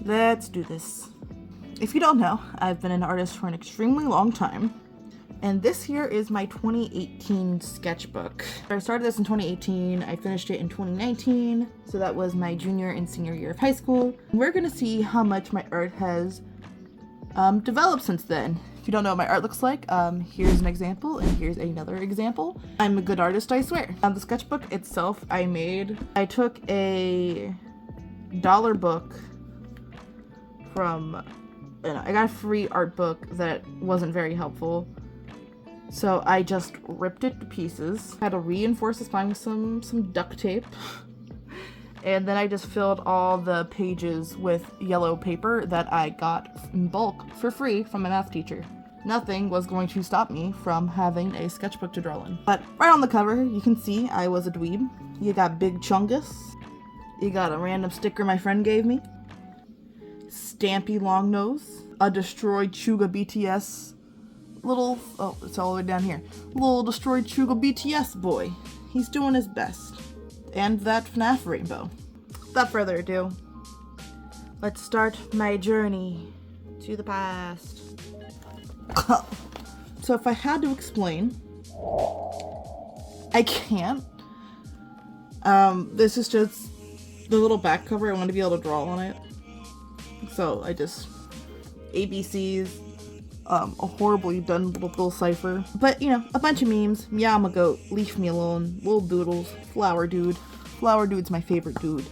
let's do this. If you don't know, I've been an artist for an extremely long time, and this here is my 2018 sketchbook. I started this in 2018, I finished it in 2019, so that was my junior and senior year of high school. We're gonna see how much my art has developed since then. If you don't know what my art looks like, here's an example, and here's another example. I'm a good artist, I swear. The sketchbook itself I took a dollar book from, I got a free art book that wasn't very helpful. So I just ripped it to pieces. Had to reinforce the spine with some duct tape. And then I just filled all the pages with yellow paper that I got in bulk for free from my math teacher. Nothing was going to stop me from having a sketchbook to draw in. But right on the cover, you can see I was a dweeb. You got Big Chungus. You got a random sticker my friend gave me. Stampy Longnose. A destroyed Chuga BTS little, oh, it's all the way down here. Little destroyed Chuga BTS boy. He's doing his best. And that FNAF rainbow. Without further ado, let's start my journey to the past. So if I had to explain, I can't. This is just the little back cover. I want to be able to draw on it. So I just, ABCs, a horribly done little cipher. But, you know, a bunch of memes. Meow, I'm a goat. Leave me alone. Little doodles. Flower dude. Flower dude's my favorite dude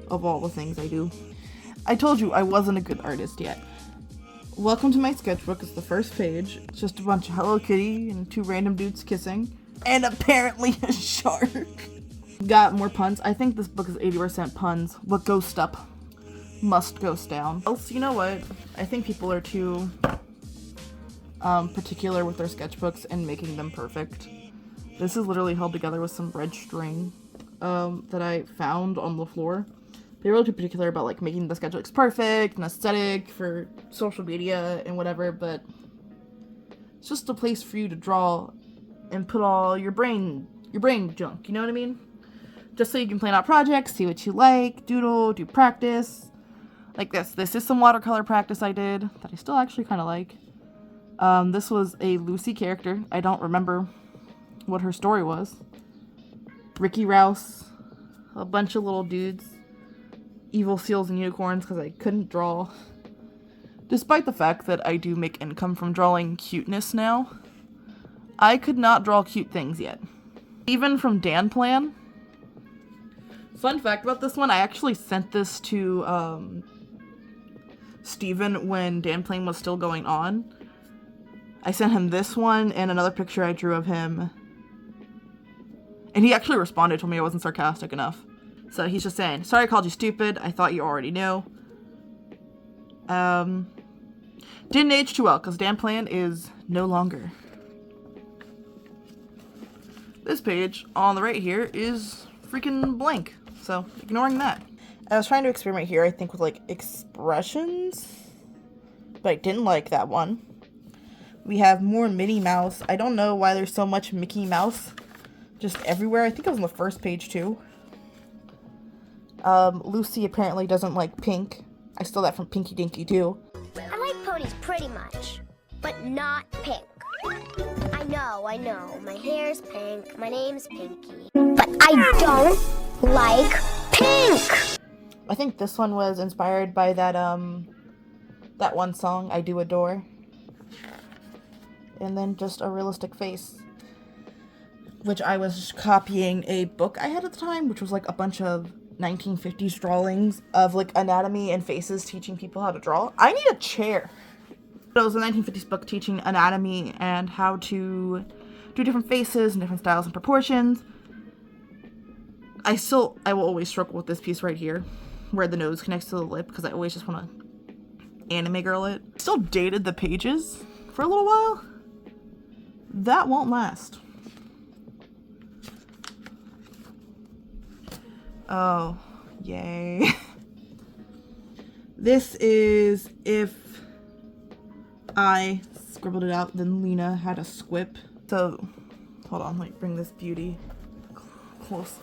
of all the things I do. I told you I wasn't a good artist yet. Welcome to my sketchbook. It's the first page. It's just a bunch of Hello Kitty and two random dudes kissing. And apparently a shark. Got more puns. I think this book is 80% puns. What ghost up must ghost down. Else, you know what? I think people are too particular with their sketchbooks and making them perfect. This is literally held together with some red string that I found on the floor. They're really too particular about like making the sketchbooks perfect and aesthetic for social media and whatever, but it's just a place for you to draw and put all your brain junk, you know what I mean? Just so you can plan out projects, see what you like, doodle, do practice. Like this. This is some watercolor practice I did that I still actually kind of like. This was a Lucy character. I don't remember what her story was. Ricky Rouse, a bunch of little dudes, evil seals and unicorns because I couldn't draw. Despite the fact that I do make income from drawing cuteness now, I could not draw cute things yet. Even from Dan Plan. Fun fact about this one, I actually sent this to Steven when Dan Plan was still going on. I sent him this one and another picture I drew of him. And he actually responded, told me I wasn't sarcastic enough. So he's just saying, sorry I called you stupid, I thought you already knew. Didn't age too well, because Dan Plan is no longer. This page on the right here is freaking blank, so ignoring that. I was trying to experiment here, I think, with like expressions, but I didn't like that one. We have more Minnie Mouse. I don't know why there's so much Mickey Mouse just everywhere. I think it was on the first page too. Lucy apparently doesn't like pink. I stole that from Pinky Dinky too. I like ponies pretty much, but not pink. I know. My hair's pink. My name's Pinky. But I don't like pink! I think this one was inspired by that one song, I Do Adore. And then just a realistic face. Which I was copying a book I had at the time, which was like a bunch of 1950s drawings of like anatomy and faces teaching people how to draw. I need a chair. It was a 1950s book teaching anatomy and how to do different faces and different styles and proportions. I will always struggle with this piece right here, where the nose connects to the lip, because I always just want to anime girl it. Still dated the pages for a little while. That won't last. Oh, yay. This is if I scribbled it out, then Lena had a squip. So, hold on, let me bring this beauty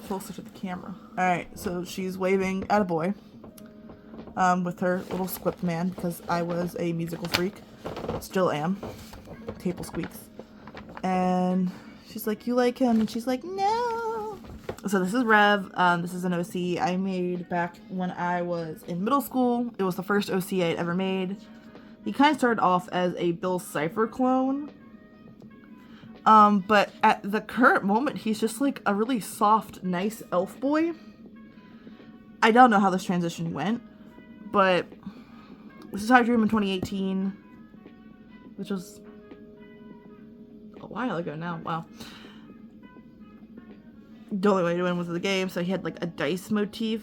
closer to the camera. Alright, so she's waving at a boy. with her little squip man, because I was a musical freak. Still am. Table squeaks. And she's like, you like him? And she's like, no. So this is Rev. This is an OC I made back when I was in middle school. It was the first OC I'd ever made. He kind of started off as a Bill Cipher clone. But at the current moment, he's just like a really soft, nice elf boy. I don't know how this transition went, but this is how I drew him in 2018, which was a while ago now. Wow. The only way to win was the game, so he had like a dice motif.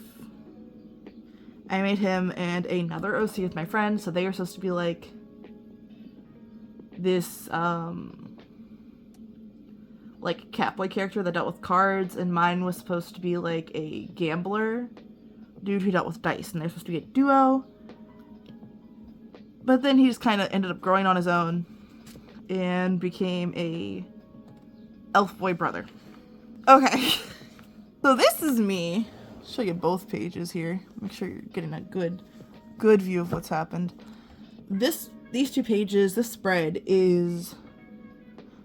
I made him and another OC with my friend, so they were supposed to be like this like Catboy character that dealt with cards, and mine was supposed to be like a gambler dude who dealt with dice, and they're supposed to be a duo. But then he just kind of ended up growing on his own and became a elf boy brother. Okay, so this is me. I'll show you both pages here. Make sure you're getting a good view of what's happened. These two pages, this spread is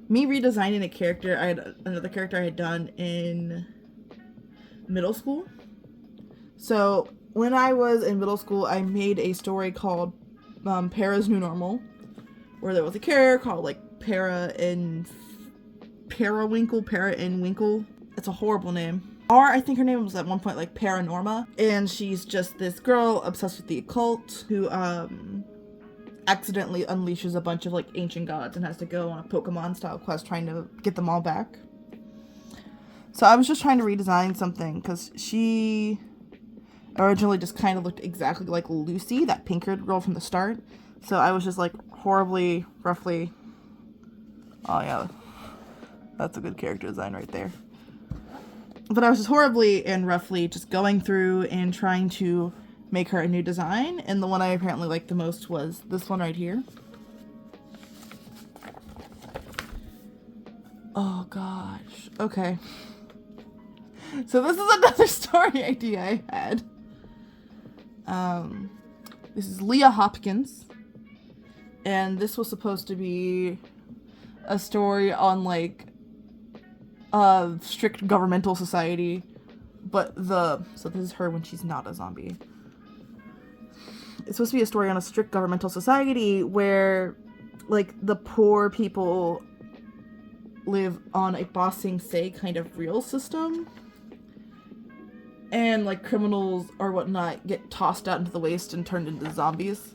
me redesigning a character. I had another character I had done in middle school. So when I was in middle school, I made a story called Para's New Normal, where there was a character called like Para and Winkle. It's a horrible name. Or I think her name was at one point like Paranorma, and she's just this girl obsessed with the occult who accidentally unleashes a bunch of like ancient gods and has to go on a Pokemon style quest trying to get them all back. So I was just trying to redesign something because she originally just kind of looked exactly like Lucy, that pink-haired girl from the start. So I was just like horribly, roughly, oh yeah, that's a good character design right there. But I was just horribly and roughly just going through and trying to make her a new design. And the one I apparently liked the most was this one right here. Oh gosh. Okay. So this is another story idea I had. This is Leah Hopkins. And this was supposed to be a story on like strict governmental society, but so this is her when she's not a zombie. It's supposed to be a story on a strict governmental society where like the poor people live on a Ba Sing Se kind of real system, and like criminals or whatnot get tossed out into the waste and turned into zombies.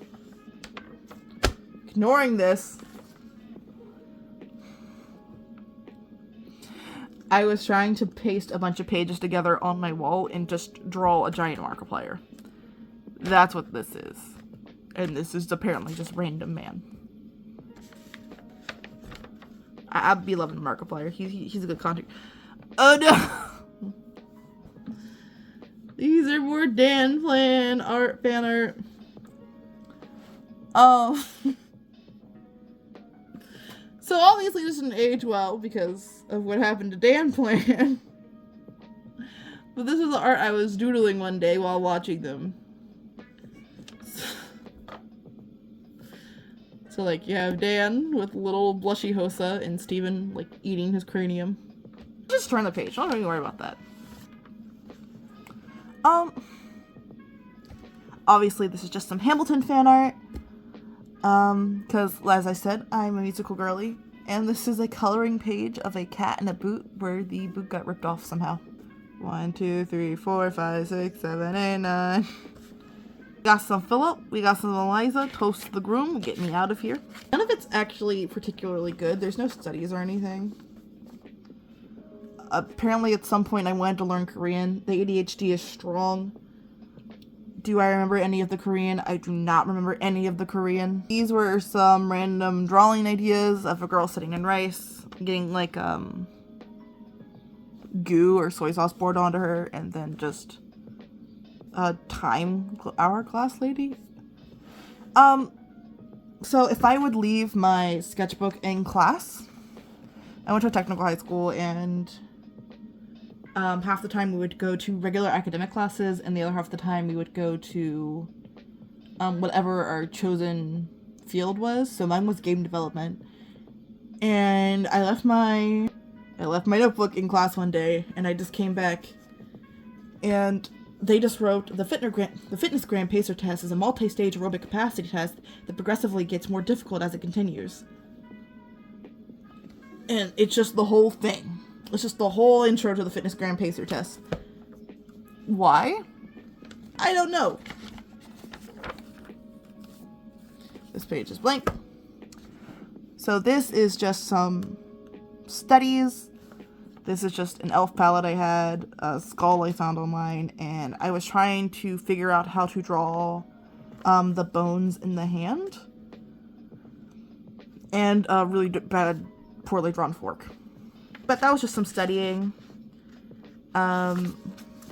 Ignoring this, I was trying to paste a bunch of pages together on my wall and just draw a giant Markiplier. That's what this is. And this is apparently just random man. I'd be loving Markiplier. He's a good content. Oh no! These are more Dan fan art. Oh. So obviously this didn't age well because of what happened to Dan Plan. But this is the art I was doodling one day while watching them. So like you have Dan with little blushy Hosa and Steven like eating his cranium. Just turn the page, don't even worry about that. Obviously this is just some Hamilton fan art. Because, as I said, I'm a musical girly, and this is a coloring page of a cat in a boot where the boot got ripped off somehow. 1, 2, 3, 4, 5, 6, 7, 8, 9. We got some Philip, we got some Eliza, toast the groom, get me out of here. None of it's actually particularly good. There's no studies or anything. Apparently at some point I wanted to learn Korean. The ADHD is strong. Do I remember any of the Korean? I do not remember any of the Korean. These were some random drawing ideas of a girl sitting in rice, getting like goo or soy sauce poured onto her, and then just a hourglass lady. So if I would leave my sketchbook in class, I went to a technical high school, and half the time we would go to regular academic classes, and the other half of the time we would go to whatever our chosen field was. So mine was game development. And I left my notebook in class one day, and I just came back, and they just wrote, the fitness gram pacer test is a multi-stage aerobic capacity test that progressively gets more difficult as it continues. And it's just the whole thing. It's just the whole intro to the fitness gram pacer test. Why? I don't know. This page is blank. So this is just some studies. This is just an elf palette I had, a skull I found online, and I was trying to figure out how to draw the bones in the hand. And a really bad, poorly drawn fork. But that was just some studying.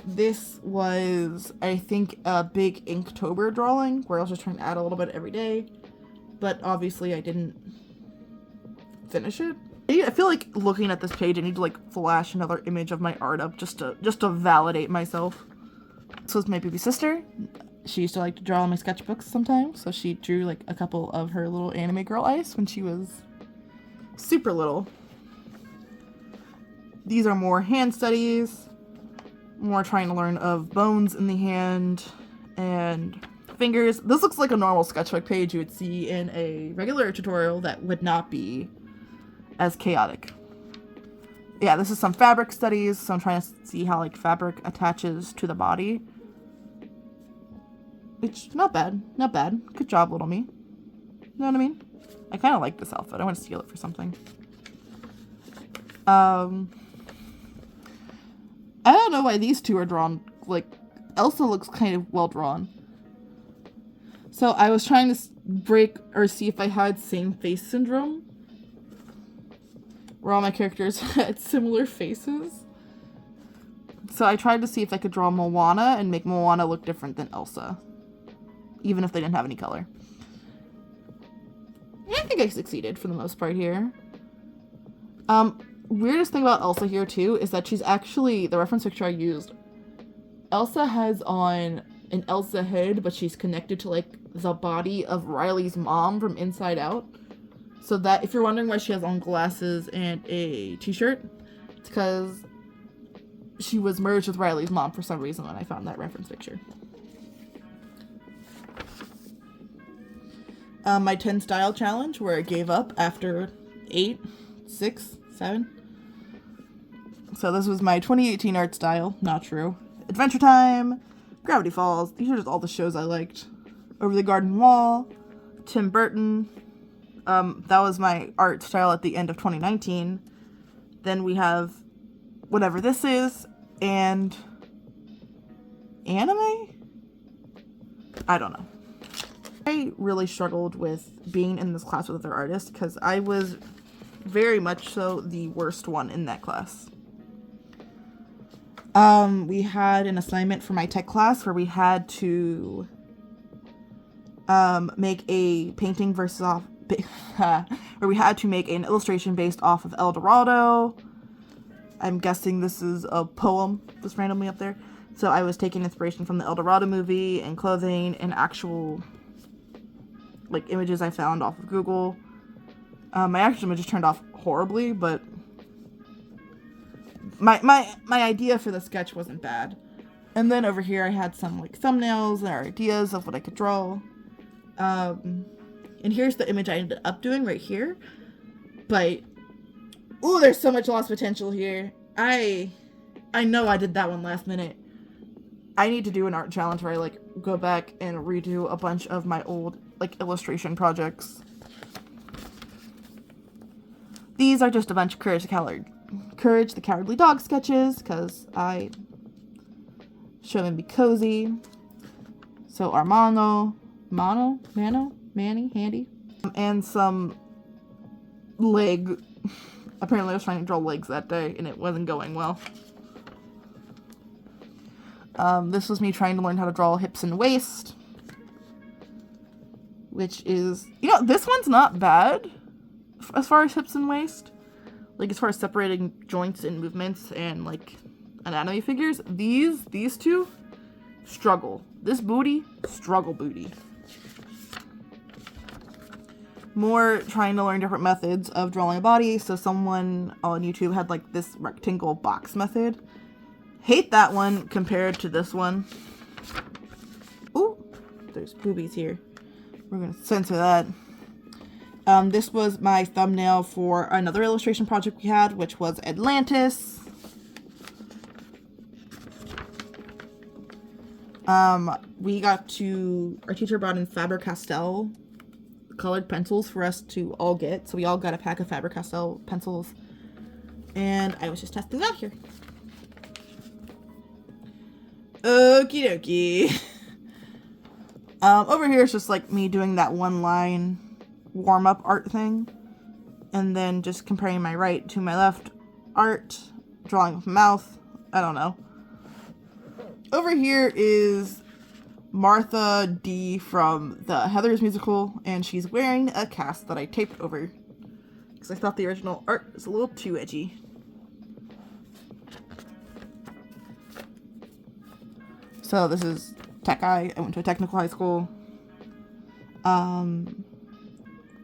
This was, I think, a big Inktober drawing, where I was just trying to add a little bit every day. But obviously I didn't finish it. I feel like looking at this page, I need to like flash another image of my art up just to validate myself. This was my baby sister. She used to like to draw my sketchbooks sometimes, so she drew like a couple of her little anime girl eyes when she was super little. These are more hand studies, more trying to learn of bones in the hand and fingers. This looks like a normal sketchbook page you would see in a regular tutorial that would not be as chaotic. Yeah, this is some fabric studies, so I'm trying to see how like fabric attaches to the body. It's not bad, not bad. Good job, little me. You know what I mean? I kind of like this outfit. I want to steal it for something. I don't know why these two are drawn. Like, Elsa looks kind of well drawn. So I was trying to break or see if I had same face syndrome, where all my characters had similar faces. So I tried to see if I could draw Moana and make Moana look different than Elsa, even if they didn't have any color. And I think I succeeded for the most part here. Weirdest thing about Elsa here too is that she's actually, the reference picture I used, Elsa has on an Elsa head, but she's connected to like the body of Riley's mom from Inside Out. So that, if you're wondering why she has on glasses and a t-shirt, it's because she was merged with Riley's mom for some reason when I found that reference picture. My 10 style challenge, where I gave up after 8, 6, 7. So this was my 2018 art style. Not true. Adventure Time, Gravity Falls. These are just all the shows I liked. Over the Garden Wall, Tim Burton. That was my art style at the end of 2019. Then we have whatever this is, and anime? I don't know. I really struggled with being in this class with other artists because I was very much so the worst one in that class. We had an assignment for my tech class where we had to make a painting where we had to make an illustration based off of El Dorado. I'm guessing this is a poem just randomly up there. So I was taking inspiration from the El Dorado movie and clothing and actual like images I found off of Google. My actual images turned off horribly, but my idea for the sketch wasn't bad. And then over here I had some like thumbnails or ideas of what I could draw. And here's the image I ended up doing right here. But, ooh, there's so much lost potential here. I know I did that one last minute. I need to do an art challenge where I like go back and redo a bunch of my old like illustration projects. These are just a bunch of Courage the Cowardly Dog sketches, because I show them be cozy. So Armano, Manny, Handy. And some leg. Apparently I was trying to draw legs that day and it wasn't going well. This was me trying to learn how to draw hips and waist. Which is, you know, this one's not bad as far as hips and waist. Like, as far as separating joints and movements and, like, anatomy figures. These two, struggle. This booty, struggle booty. more trying to learn different methods of drawing a body. So someone on YouTube had like this rectangle box method. Hate that one compared to this one. Ooh, there's boobies here. We're gonna censor that. This was my thumbnail for another illustration project we had, which was Atlantis. Our teacher brought in Faber-Castell colored pencils for us to all get. So we all got a pack of Faber-Castell pencils. And I was just testing out here. Okie dokie. Over here is just like me doing that one line warm-up art thing. And then just comparing my right to my left art. Drawing with mouth. I don't know. Over here is Martha D from the Heathers musical, and she's wearing a cast that I taped over because I thought the original art was a little too edgy. So this is Tech Eye. I went to a technical high school.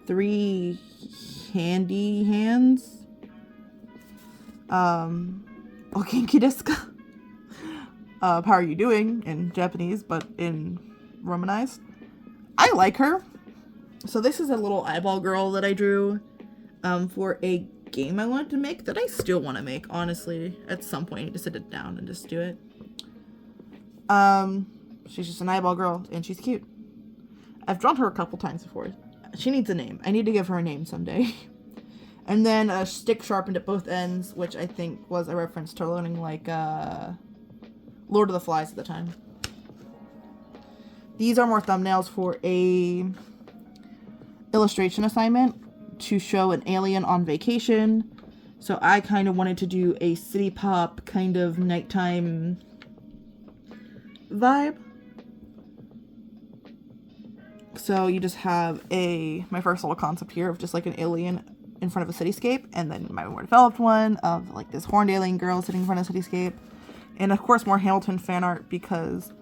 3 handy hands. Ogenki desu ka? How are you doing in Japanese, but in Romanized. I like her. So this is a little eyeball girl that I drew for a game I wanted to make that I still want to make, honestly. At some point, I need to sit it down and just do it. She's just an eyeball girl, and she's cute. I've drawn her a couple times before. She needs a name. I need to give her a name someday. And then a stick sharpened at both ends, which I think was a reference to learning, like, Lord of the Flies at the time. These are more thumbnails for a illustration assignment to show an alien on vacation. So I kind of wanted to do a city pop kind of nighttime vibe. So you just have my first little concept here of just like an alien in front of a cityscape, and then my more developed one of like this horned alien girl sitting in front of a cityscape. And of course more Hamilton fan art because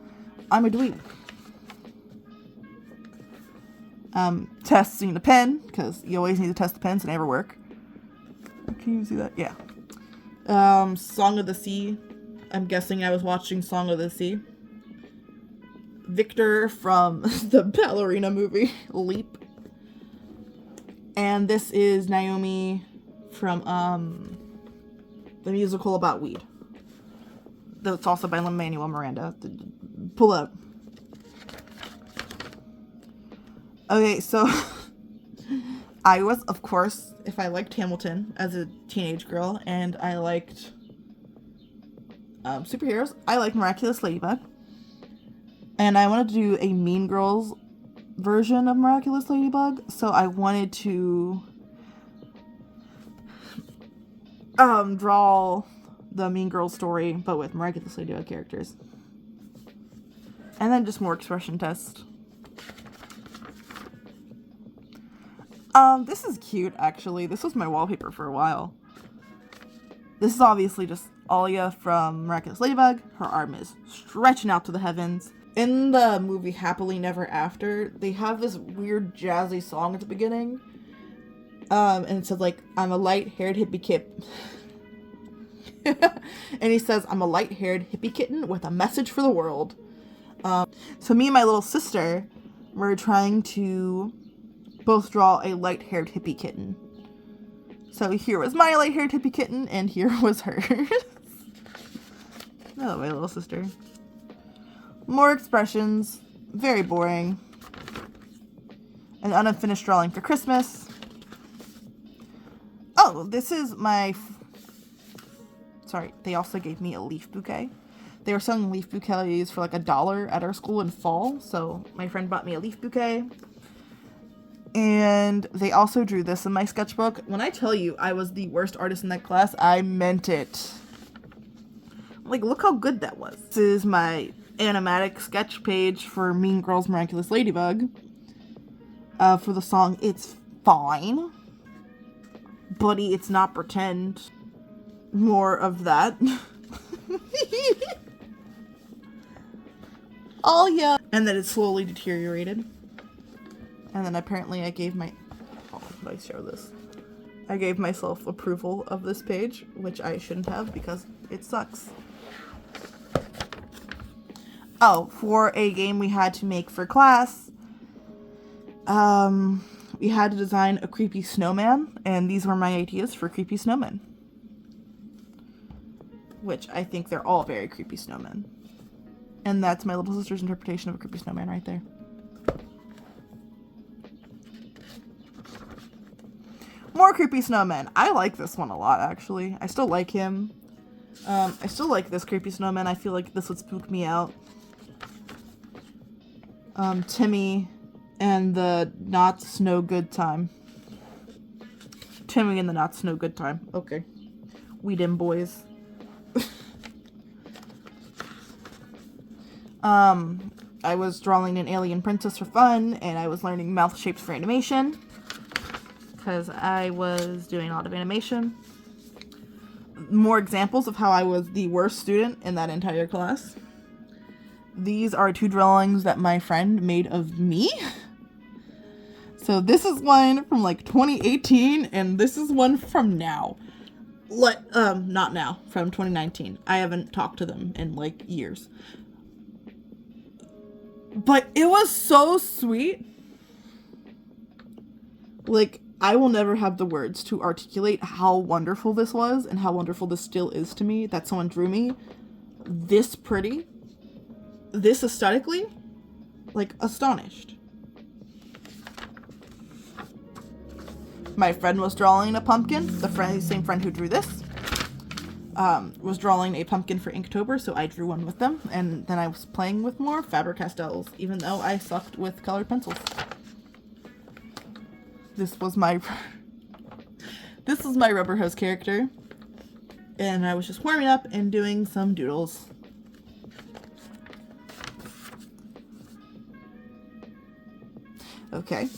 I'm a dweeb. Testing the pen, because you always need to test the pens, they never work. Can you see that? Yeah. Song of the Sea. I'm guessing I was watching Song of the Sea. Victor from the ballerina movie, Leap. And this is Naomi from the musical about weed. That's also by Lin-Manuel Miranda. Pull up. Okay, so I was, of course, if I liked Hamilton as a teenage girl, and I liked superheroes, I liked Miraculous Ladybug. And I wanted to do a Mean Girls version of Miraculous Ladybug, so I wanted to draw the Mean Girls story, but with Miraculous Ladybug characters. And then just more expression test. This is cute, actually. This was my wallpaper for a while. This is obviously just Alia from Miraculous Ladybug. Her arm is stretching out to the heavens. In the movie Happily Never After, they have this weird jazzy song at the beginning. And it says, like, I'm a light-haired hippie kid. And he says, I'm a light-haired hippie kitten with a message for the world. So me and my little sister were trying to both draw a light-haired hippie kitten. So here was my light-haired hippie kitten, and here was hers. Oh, my little sister. More expressions. Very boring. An unfinished drawing for Christmas. Oh, this is my... Sorry, they also gave me a leaf bouquet. They were selling leaf bouquets for like $1 at our school in fall, so my friend bought me a leaf bouquet. And they also drew this in my sketchbook. When I tell you I was the worst artist in that class, I meant it. Like, look how good that was. This is my animatic sketch page for Mean Girls Miraculous Ladybug. For the song It's Fine. Buddy, it's not pretend. More of that. Oh yeah. And then it slowly deteriorated. And then apparently I gave my I show this? I gave myself approval of this page, which I shouldn't have because it sucks. Oh, for a game we had to make for class, we had to design a creepy snowman, and these were my ideas for creepy snowmen. Which I think they're all very creepy snowmen. And that's my little sister's interpretation of a creepy snowman right there. More creepy snowmen. I like this one a lot, actually. I still like him. I still like this creepy snowman. I feel like this would spook me out. Timmy and the not snow good time. Timmy and the not snow good time. Okay. We dim boys. I was drawing an alien princess for fun, and I was learning mouth shapes for animation. Because I was doing a lot of animation. More examples of how I was the worst student in that entire class. These are 2 drawings that my friend made of me. So this is one from like 2018, and this is one from now. Not now, from 2019. I haven't talked to them in like years. But it was so sweet. Like, I will never have the words to articulate how wonderful this was and how wonderful this still is to me that someone drew me this pretty, this aesthetically, like, astonished. My friend was drawing a pumpkin. The same friend who drew this was drawing a pumpkin for Inktober, so I drew one with them, and then I was playing with more Faber-Castells, even though I sucked with colored pencils. This was my rubber hose character, and I was just warming up and doing some doodles. Okay.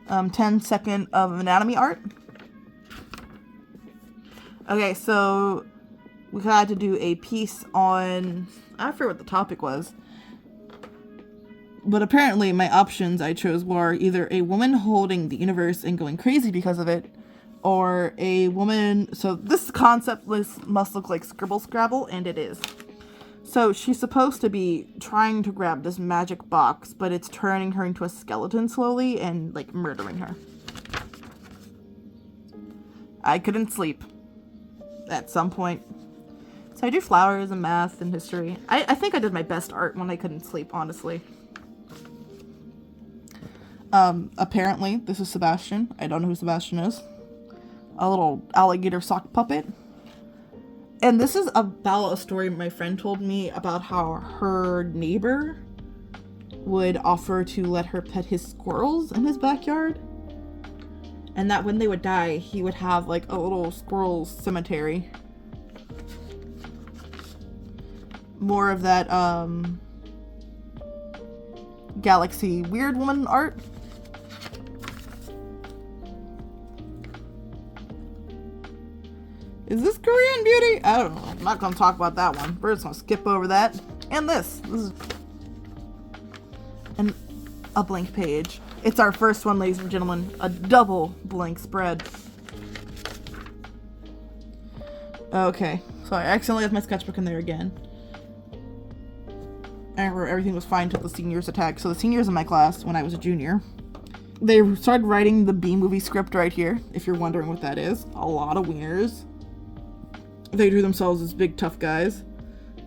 10-second of anatomy art. Okay, so we had to do a piece on, I forget what the topic was, but apparently my options I chose were either a woman holding the universe and going crazy because of it, or a woman, so this concept must look like Scribble Scrabble, and it is. So she's supposed to be trying to grab this magic box, but it's turning her into a skeleton slowly and, like, murdering her. I couldn't sleep at some point. So I do flowers and math and history. I think I did my best art when I couldn't sleep, honestly. Apparently, this is Sebastian. I don't know who Sebastian is. A little alligator sock puppet. And this is about a story my friend told me about how her neighbor would offer to let her pet his squirrels in his backyard. And that when they would die, he would have like a little squirrel cemetery. More of that, Galaxy Weird Woman art. Is this Korean Beauty? I don't know. I'm not gonna talk about that one. We're just gonna skip over that. And this is a blank page. It's our first one, ladies and gentlemen. A double blank spread. Okay. So I accidentally left my sketchbook in there again. I remember everything was fine until the seniors attacked. So the seniors in my class, when I was a junior, they started writing the B-movie script right here, if you're wondering what that is. A lot of wieners. They drew themselves as big, tough guys.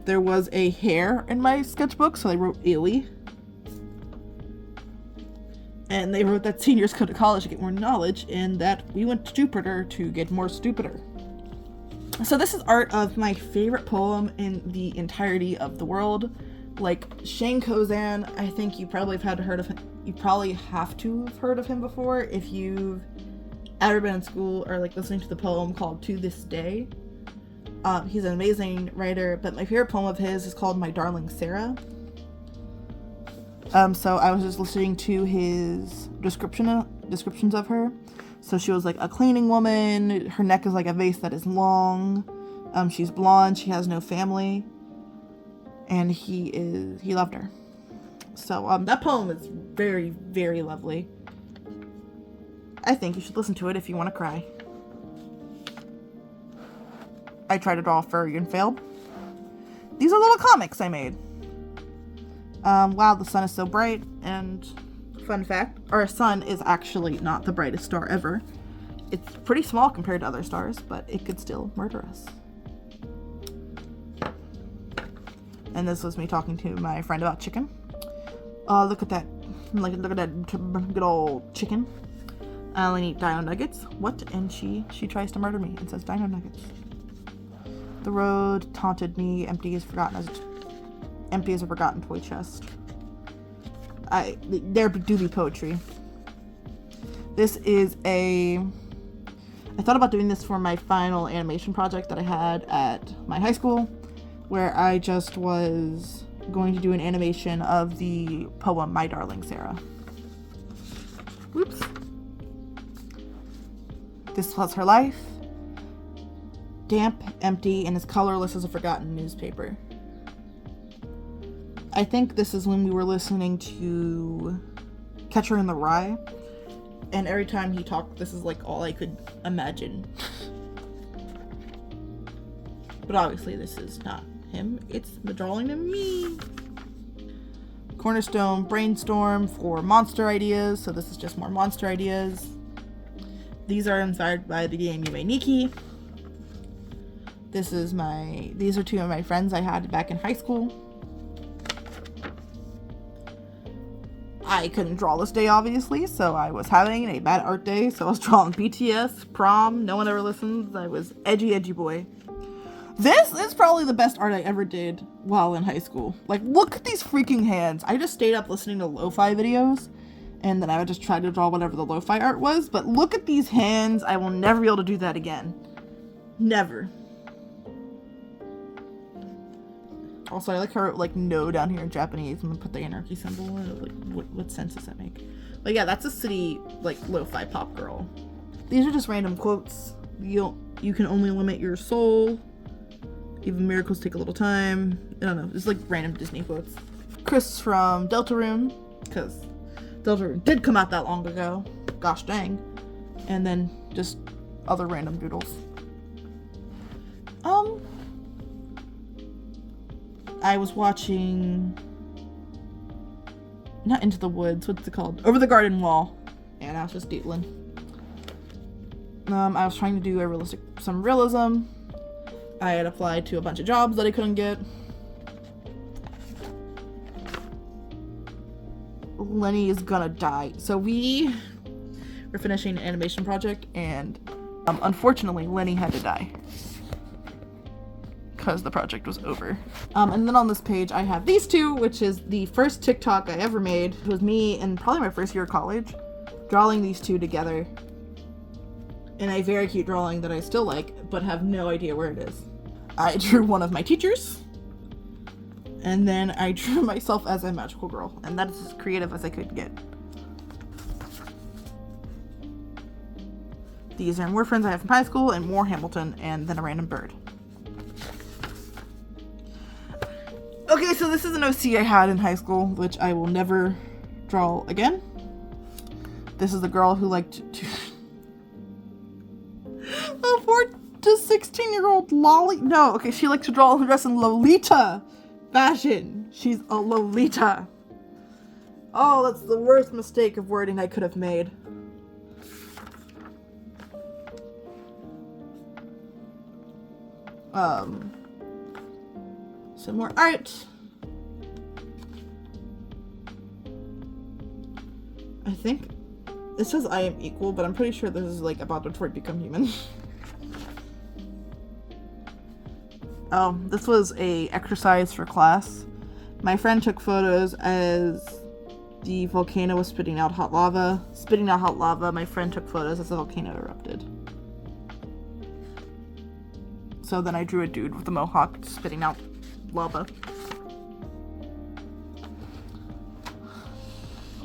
There was a hair in my sketchbook, so they wrote Illy. And they wrote that seniors go to college to get more knowledge, and that we went to Jupiter to get more stupider. So this is art of my favorite poem in the entirety of the world. Like, Shane Kozan, I think you probably have heard of him. You probably have to have heard of him before if you've ever been in school or like listening to the poem called To This Day. He's an amazing writer, but my favorite poem of his is called My Darling Sarah. So I was just listening to his descriptions of her. So she was like a cleaning woman. Her neck is like a vase that is long. She's blonde. She has no family. And he loved her. So that poem is very, very lovely. I think you should listen to it if you want to cry. I tried to draw a furry and failed. These are little comics I made. Wow, the sun is so bright, and fun fact, our sun is actually not the brightest star ever. It's pretty small compared to other stars, but it could still murder us. And this was me talking to my friend about chicken. Look at that. Look at that good old chicken. I only eat dino nuggets. What? And she tries to murder me and says dino nuggets. The road taunted me, empty as a forgotten toy chest. There do be poetry. This is I thought about doing this for my final animation project that I had at my high school, where I just was going to do an animation of the poem My Darling Sarah. Whoops. This was her life. Damp, empty, and as colorless as a forgotten newspaper. I think this is when we were listening to Catcher in the Rye, and every time he talked, this is like all I could imagine. But obviously this is not him, it's the drawing of me. Cornerstone brainstorm for monster ideas, so this is just more monster ideas. These are inspired by the game Yume Nikki. These are two of my friends I had back in high school. I couldn't draw this day, obviously, so I was having a bad art day, so I was drawing BTS, prom, no one ever listens. I was edgy boy. This is probably the best art I ever did while in high school. Like, look at these freaking hands. I just stayed up listening to lo-fi videos, and then I would just try to draw whatever the lo-fi art was, but look at these hands. I will never be able to do that again. Never. Also, I like how I wrote, like, no down here in Japanese and then put the anarchy symbol in it. Like, what sense does that make? But yeah, that's a city, like, lo-fi pop girl. These are just random quotes. You can only limit your soul. Even miracles take a little time. I don't know. It's like random Disney quotes. Chris from Deltarune, because Deltarune did come out that long ago. Gosh dang. And then just other random doodles. I was watching, not Into the Woods, what's it called? Over the Garden Wall. And I was just doodling. I was trying to do some realism. I had applied to a bunch of jobs that I couldn't get. Lenny is gonna die. So we were finishing an animation project, and unfortunately Lenny had to die because the project was over. And then on this page I have these two, which is the first TikTok I ever made. It was me in probably my first year of college, drawing these two together in a very cute drawing that I still like, but have no idea where it is. I drew one of my teachers, and then I drew myself as a magical girl, and that is as creative as I could get. These are more friends I have from high school, and more Hamilton, and then a random bird. Okay, so this is an OC I had in high school, which I will never draw again. This is the girl who liked to a 4 to 16-year-old lolly. No, okay, she liked to draw and dress in Lolita fashion. She's a Lolita. Oh, that's the worst mistake of wording I could have made. Some more art. I think it says I am equal, but I'm pretty sure this is like about Detroit Become Human. This was a exercise for class. My friend took photos as the volcano was spitting out hot lava. My friend took photos as the volcano erupted. So then I drew a dude with a mohawk spitting out lava.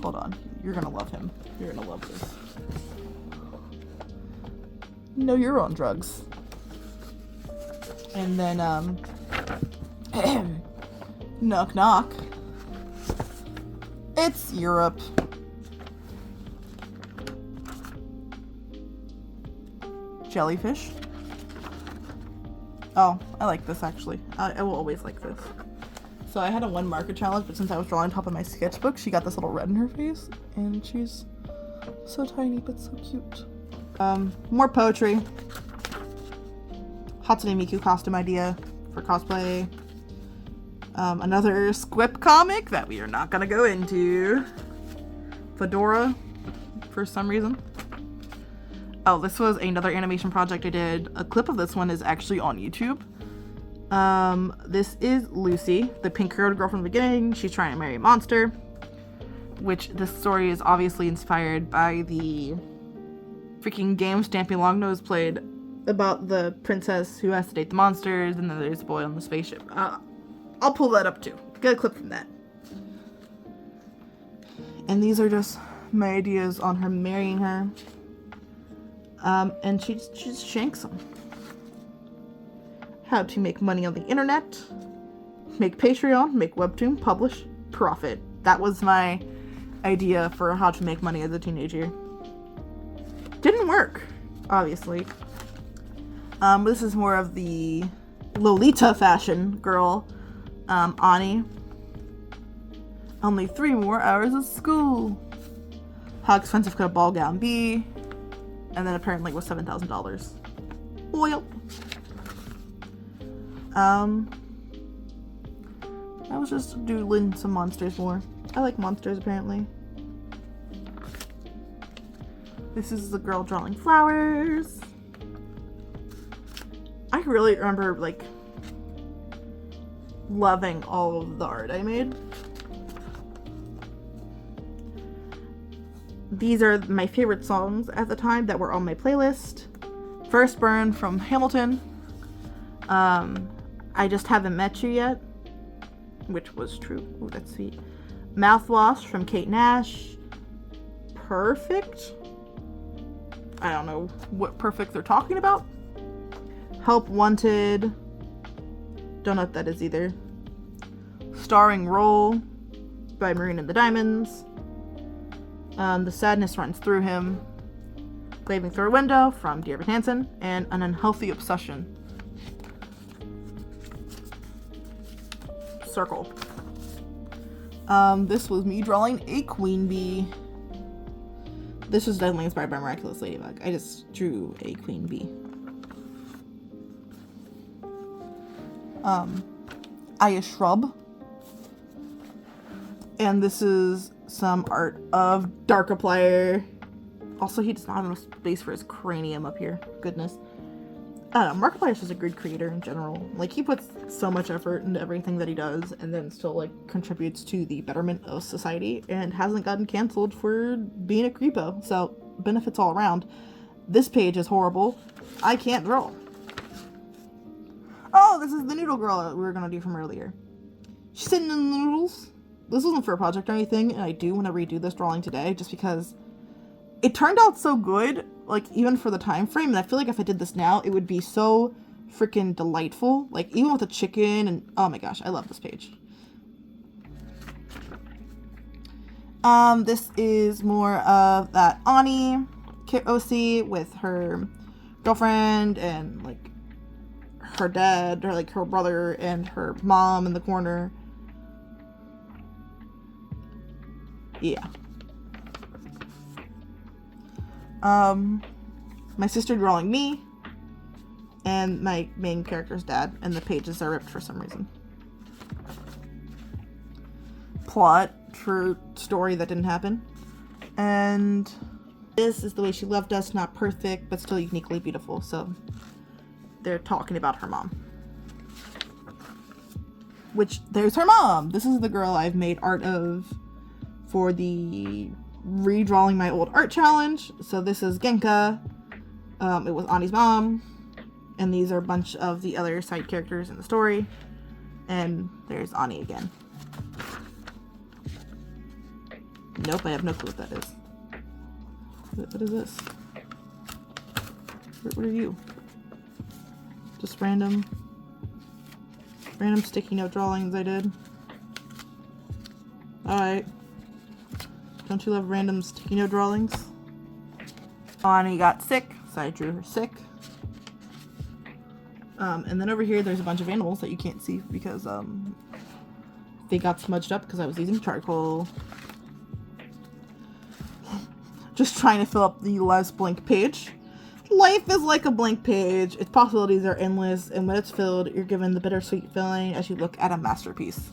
Hold on. You're gonna love him. You're gonna love this. No, you're on drugs. And then, knock knock. It's Europe. jellyfish. Oh, I like this actually. I will always like this. So I had a 1 marker challenge, but since I was drawing on top of my sketchbook, she got this little red in her face, and she's so tiny but so cute. More poetry. Hatsune Miku costume idea for cosplay. Another Squip comic that we are not gonna go into. Fedora, for some reason. Oh, this was another animation project I did. A clip of this one is actually on YouTube. This is Lucy, the pink-haired girl from the beginning. She's trying to marry a monster, which this story is obviously inspired by the freaking game Stampy Longnose played about the princess who has to date the monsters, and then there's a boy on the spaceship. I'll pull that up too. Get a clip from that. And these are just my ideas on her marrying her. And she just shanks him. How to make money on the internet, make Patreon, make Webtoon, publish, profit. That was my idea for how to make money as a teenager. Didn't work, obviously. This is more of the Lolita fashion girl, Ani. Only 3 more hours of school. How expensive could a ball gown be? And then apparently it was $7,000. Oil. I was just doodling some monsters more. I like monsters apparently. This is the girl drawing flowers. I really remember like loving all of the art I made. These are my favorite songs at the time that were on my playlist. First Burn from Hamilton. I Just Haven't Met You Yet, which was true. Ooh, that's sweet. Mouthwash from Kate Nash. Perfect. I don't know what perfect they're talking about. Help Wanted. Don't know what that is either. Starring Role by Marina and the Diamonds. The Sadness Runs Through Him. Gazing Through a Window from Dear Evan Hansen. And An Unhealthy Obsession. Circle. This was me drawing a queen bee. This was definitely inspired by Miraculous Ladybug. I just drew a queen bee. Aya Shrub. And this is some art of Darkiplier. Also, he does not have enough space for his cranium up here. Goodness. I don't know, Markiplier is just a good creator in general. Like, he puts so much effort into everything that he does, and then still, like, contributes to the betterment of society, and hasn't gotten canceled for being a creepo. So, benefits all around. This page is horrible. I can't draw. Oh, this is the noodle girl that we were gonna do from earlier. She's sitting in the noodles. This wasn't for a project or anything, and I do want to redo this drawing today, just because it turned out so good, like, even for the time frame, and I feel like if I did this now, it would be so freaking delightful. Like, even with the chicken, and oh my gosh, I love this page. This is more of that Ani OC with her girlfriend and, like, her dad, or, like, her brother and her mom in the corner. Yeah. My sister drawing me, and my main character's dad, and the pages are ripped for some reason. Plot for story that didn't happen. And this is the way she loved us, not perfect, but still uniquely beautiful. So they're talking about her mom. Which, there's her mom! This is the girl I've made art of for the redrawing my old art challenge. So this is Genka. It was Ani's mom. And these are a bunch of the other side characters in the story. And there's Ani again. Nope, I have no clue what that is. What is this? What are you? Just random sticky note drawings I did. Alright. Don't you love random sticky note drawings? Ani got sick, so I drew her sick. And then over here, there's a bunch of animals that you can't see because they got smudged up because I was using charcoal. Just trying to fill up the last blank page. Life is like a blank page. Its possibilities are endless, and when it's filled, you're given the bittersweet feeling as you look at a masterpiece.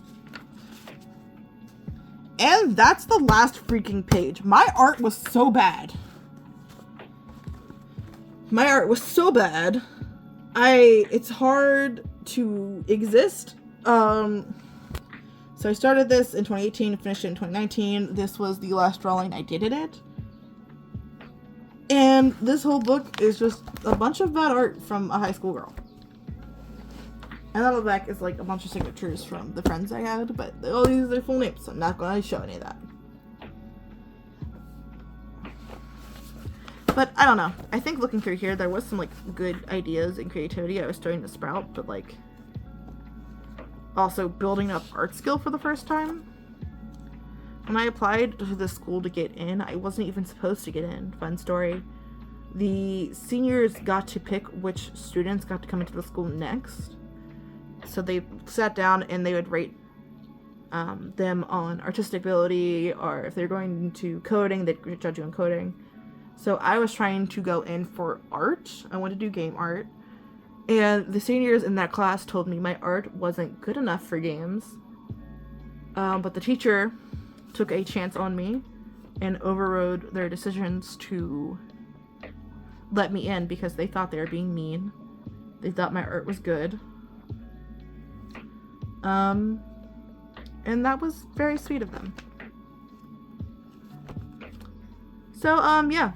And that's the last freaking page. My art was so bad. My art was so bad. It's hard to exist. So I started this in 2018 and finished it in 2019. This was the last drawing I did in it. And this whole book is just a bunch of bad art from a high school girl. And on the back is like a bunch of signatures from the friends I had, but they all use their full names, so I'm not going to show any of that. But I don't know. I think looking through here, there was some like good ideas and creativity I was starting to sprout, but like also building up art skill for the first time. When I applied to the school to get in, I wasn't even supposed to get in. Fun story. The seniors got to pick which students got to come into the school next. So they sat down and they would rate them on artistic ability, or if they're going into coding, they'd judge you on coding. So I was trying to go in for art. I wanted to do game art. And the seniors in that class told me my art wasn't good enough for games. But the teacher took a chance on me and overrode their decisions to let me in because they thought they were being mean. They thought my art was good. And that was very sweet of them. So, yeah.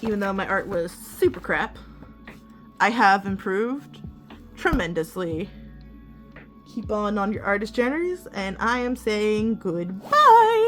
Even though my art was super crap, I have improved tremendously. Keep on your artist journeys, and I am saying goodbye.